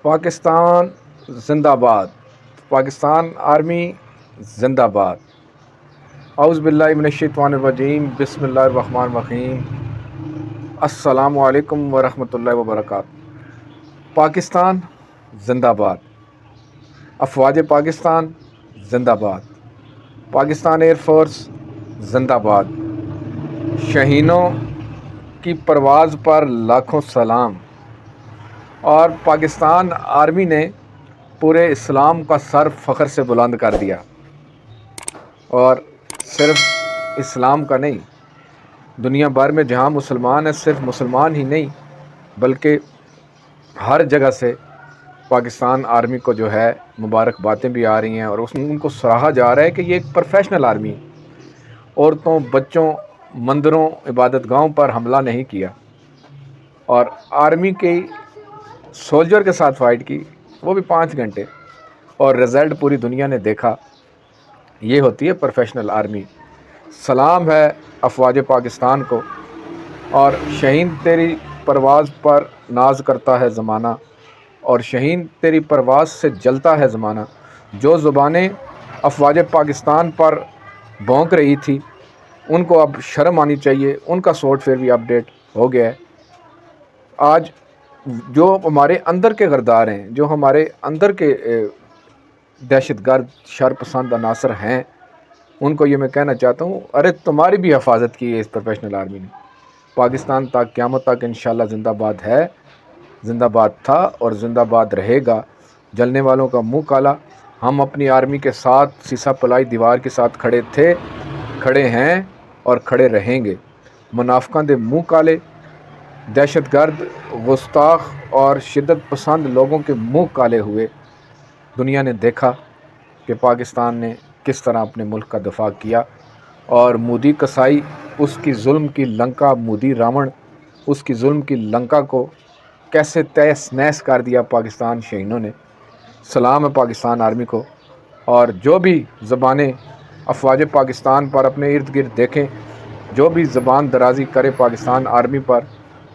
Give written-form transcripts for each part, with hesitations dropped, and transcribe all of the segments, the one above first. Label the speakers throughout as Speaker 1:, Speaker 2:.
Speaker 1: پاکستان زندہ باد، پاکستان آرمی زندہ باد۔ اعوذ باللہ من الشیطان الرجیم، بسم اللہ الرحمن الرحیم۔ السلام علیکم ورحمۃ اللہ وبرکاتہ۔ پاکستان زندہ باد، افواج پاکستان زندہ باد، پاکستان ایئر فورس زندہ باد۔ شاہینوں کی پرواز پر لاکھوں سلام۔ اور پاکستان آرمی نے پورے اسلام کا سر فخر سے بلند کر دیا، اور صرف اسلام کا نہیں، دنیا بھر میں جہاں مسلمان ہیں، صرف مسلمان ہی نہیں بلکہ ہر جگہ سے پاکستان آرمی کو جو ہے مبارکبادیں بھی آ رہی ہیں، اور ان کو سراہا جا رہا ہے کہ یہ ایک پروفیشنل آرمی ہے۔ عورتوں، بچوں، مندروں، عبادت گاہوں پر حملہ نہیں کیا، اور آرمی کی سولجر کے ساتھ فائٹ کی، وہ بھی 5 گھنٹے، اور رزلٹ پوری دنیا نے دیکھا۔ یہ ہوتی ہے پروفیشنل آرمی۔ سلام ہے افواج پاکستان کو، اور شہین تیری پرواز پر ناز کرتا ہے زمانہ، اور شہین تیری پرواز سے جلتا ہے زمانہ۔ جو زبانیں افواج پاکستان پر بھونک رہی تھی، ان کو اب شرم آنی چاہیے، ان کا سافٹ ویئر بھی اپڈیٹ ہو گیا ہے۔ آج جو ہمارے اندر کے غردار ہیں، جو ہمارے اندر کے دہشت گرد شر پسند عناصر ہیں، ان کو یہ میں کہنا چاہتا ہوں، ارے تمہاری بھی حفاظت کی ہے اس پروفیشنل آرمی نے۔ پاکستان تک قیامت تک انشاءاللہ زندہ باد ہے، زندہ باد تھا اور زندہ باد رہے گا۔ جلنے والوں کا منہ کالا۔ ہم اپنی آرمی کے ساتھ سیسا پلائی دیوار کے ساتھ کھڑے تھے، کھڑے ہیں اور کھڑے رہیں گے۔ منافقاں دے منہ کالے، دہشت گرد، گستاخ اور شدت پسند لوگوں کے منہ کالے ہوئے۔ دنیا نے دیکھا کہ پاکستان نے کس طرح اپنے ملک کا دفاع کیا، اور مودی کسائی، اس کی ظلم کی لنکا، مودی راون، اس کی ظلم کی لنکا کو کیسے تہس نہس کر دیا پاکستان شہینوں نے۔ سلام ہے پاکستان آرمی کو۔ اور جو بھی زبانیں افواج پاکستان پر اپنے ارد گرد دیکھیں، جو بھی زبان درازی کرے پاکستان آرمی پر،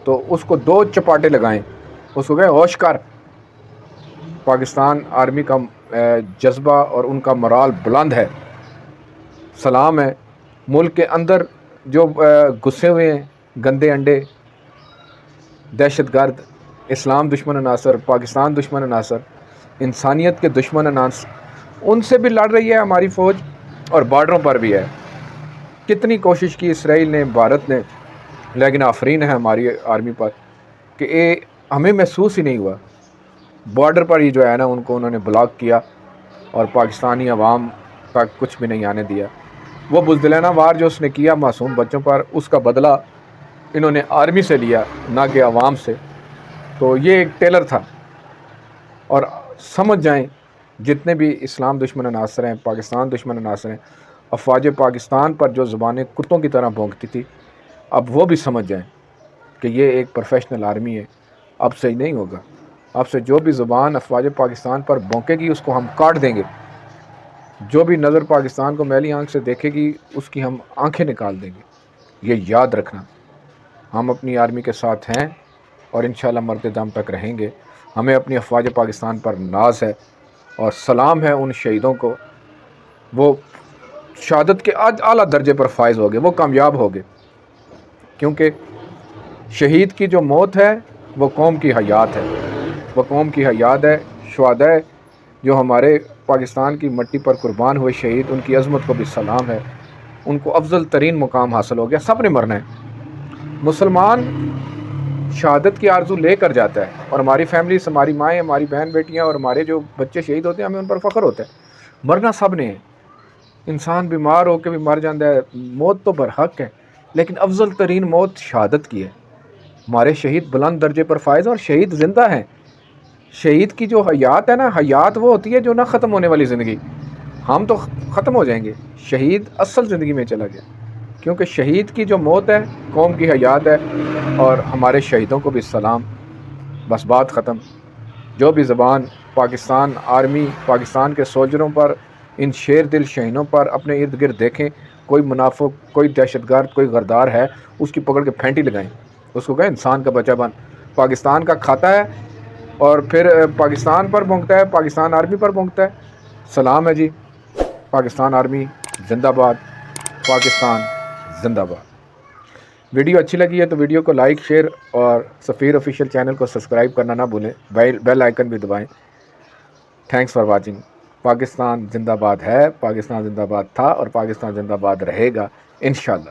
Speaker 1: تو اس کو 2 چپاٹے لگائیں، اس کو کہیں ہوش کر۔ پاکستان آرمی کا جذبہ اور ان کا مرال بلند ہے۔ سلام ہے۔ ملک کے اندر جو گھسے ہوئے ہیں گندے انڈے، دہشت گرد، اسلام دشمن عناصر، پاکستان دشمن عناصر، انسانیت کے دشمن عناصر، ان سے بھی لڑ رہی ہے ہماری فوج، اور بارڈروں پر بھی ہے۔ کتنی کوشش کی اسرائیل نے، بھارت نے، لیکن آفرین ہے ہماری آرمی پر کہ ہمیں محسوس ہی نہیں ہوا۔ بارڈر پر ہی جو ہے نا، ان کو انہوں نے بلاک کیا، اور پاکستانی عوام تک کچھ بھی نہیں آنے دیا۔ وہ بزدلانہ وار جو اس نے کیا معصوم بچوں پر، اس کا بدلہ انہوں نے آرمی سے لیا، نہ کہ عوام سے۔ تو یہ ایک ٹیلر تھا۔ اور سمجھ جائیں جتنے بھی اسلام دشمن عناصر ہیں، پاکستان دشمن عناصر ہیں، افواج پاکستان پر جو زبانیں کتوں کی طرح بھونکتی تھی، اب وہ بھی سمجھ جائیں کہ یہ ایک پروفیشنل آرمی ہے۔ اب سے ہی نہیں ہوگا، اب سے جو بھی زبان افواج پاکستان پر بھونکے گی، اس کو ہم کاٹ دیں گے۔ جو بھی نظر پاکستان کو میلی آنکھ سے دیکھے گی، اس کی ہم آنکھیں نکال دیں گے۔ یہ یاد رکھنا، ہم اپنی آرمی کے ساتھ ہیں، اور انشاءاللہ مرتے دم تک رہیں گے۔ ہمیں اپنی افواج پاکستان پر ناز ہے، اور سلام ہے ان شہیدوں کو۔ وہ شہادت کے اعلیٰ درجے پر فائز ہو گئے، وہ کامیاب ہو گئے، کیونکہ شہید کی جو موت ہے وہ قوم کی حیات ہے، وہ قوم کی حیات ہے۔ شہداء جو ہمارے پاکستان کی مٹی پر قربان ہوئے شہید، ان کی عظمت کو بھی سلام ہے۔ ان کو افضل ترین مقام حاصل ہو گیا۔ سب نے مرنا ہے۔ مسلمان شہادت کی آرزو لے کر جاتا ہے، اور ہماری فیملیز، ہماری مائیں، ہماری بہن بیٹیاں، اور ہمارے جو بچے شہید ہوتے ہیں، ہمیں ان پر فخر ہوتا ہے۔ مرنا سب نے ہے۔ انسان بیمار ہو کے بھی مر جاتا ہے، موت تو برحق ہے، لیکن افضل ترین موت شہادت کی ہے۔ ہمارے شہید بلند درجے پر فائز، اور شہید زندہ ہیں۔ شہید کی جو حیات ہے نا، حیات وہ ہوتی ہے جو نہ ختم ہونے والی زندگی۔ ہم تو ختم ہو جائیں گے، شہید اصل زندگی میں چلا گیا، کیونکہ شہید کی جو موت ہے قوم کی حیات ہے۔ اور ہمارے شہیدوں کو بھی سلام۔ بس بات ختم۔ جو بھی زبان پاکستان آرمی، پاکستان کے سولجروں پر، ان شیر دل شہینوں پر اپنے ارد گرد دیکھیں، کوئی منافق، کوئی دہشت گرد، کوئی غدار ہے، اس کی پکڑ کے پھینٹی لگائیں، اس کو کہیں انسان کا بچہ بن۔ پاکستان کا کھاتا ہے، اور پھر پاکستان پر بھونکتا ہے، پاکستان آرمی پر بھونکتا ہے. سلام ہے جی، پاکستان آرمی زندہ باد، پاکستان زندہ باد. ویڈیو اچھی لگی ہے تو ویڈیو کو لائک، شیئر اور سفیر آفیشیل چینل کو سبسکرائب کرنا نہ بھولیں، بیل آئیکن بھی دبائیں. Thanks for watching. پاکستان زندہ باد ہے، پاکستان زندہ باد تھا اور پاکستان زندہ باد رہے گا انشاءاللہ.